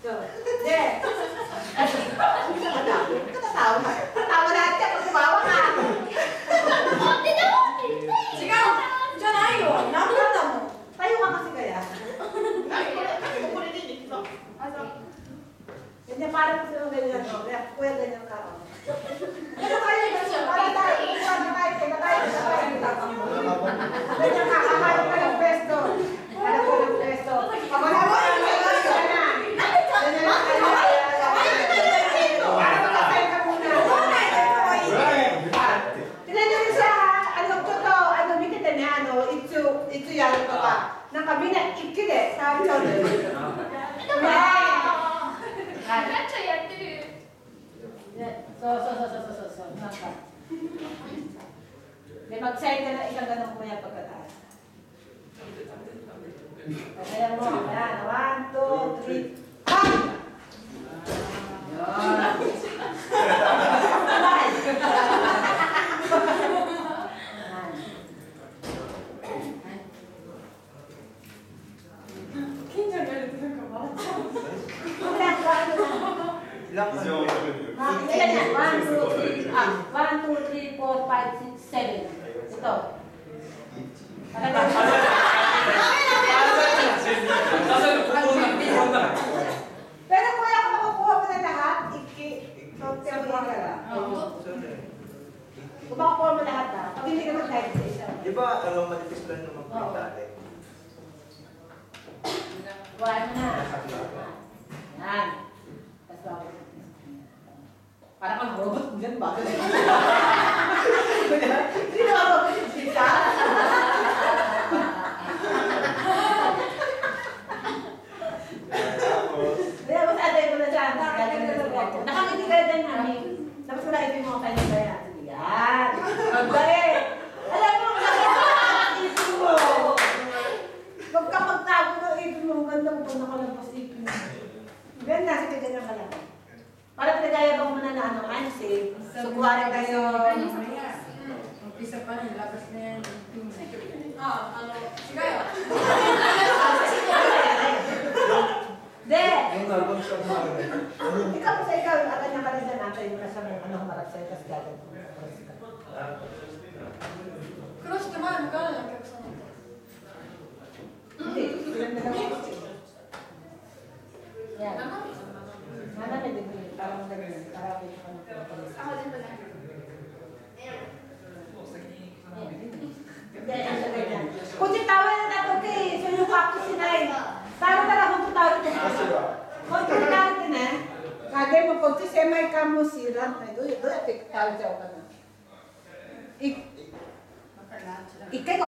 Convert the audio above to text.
Hindi. Katatawa na. Tatawa lahat ka pag tumawa ka. Sigaw! Diyan ayo. Nakakata mo. Tayo ka kasi kaya. Ganyan parang kasi yung ganyan. Kuya ganyan ka. Pero tayo ganyan. Para tayo. Ganyan ka. Kakalap ka ng pwesto. Kalap ka ng pwesto. Pagkala mo yung itu yang apa? Nah kami nak ikut deh, tahu tahu deh. Baca ya tu. So, nampak. Dia mag-sign ka na isang ganong kumaya pagkataas. Kaya mo, yan, 1, 2, 3, Ilang Ilan yan? 1, 2, 3, 4, 5, 6, 7. Ito. Pero kuya, kung makukuha mo na lahat, so-temuhin ka lang. Kung makukuha mo lahat na, pag hindi naman tayo sa isa. Di ba, manipis lang naman po yung dati? Kuha mo na. Yan. Tapos ako. Parang kang robot dyan ba? Hindi na ako mag-isisa. Tapos atay mo na siya. Nakangiti ka dyan namin. Tapos wala ito yung mga kanya kaya. Yan. Magdari. Alam mo, isip mo. Huwag ka magtago ng isip mo. Ang ganda mo pag nakalampas isip mo. Ganda, sige ganyan ka lang. Para pinagayabang mo na na ano, unsafe. So, kuwari kayo. Umpisa pa, labas na yan. Sigayo. De! Ikaw sa ikaw, yung agad niya ka rin natin yung kasama yung anong marap sa'yo, kasi gagawin mo. Cross naman, magkano lang kayo sa mga? Hindi, ilan na lang ako. Yan. Mana may degree, parang ganyan, parang may Ako din pala. Hindi, ang sa ganyan. Kung si Tawa na nato kay, so yung cactus sinay. Parang talaga kung Tawa na. Kung Tawa na, kagay mo kung si Semay Kamo silang, ay doon, at Tawa ka na. Ikay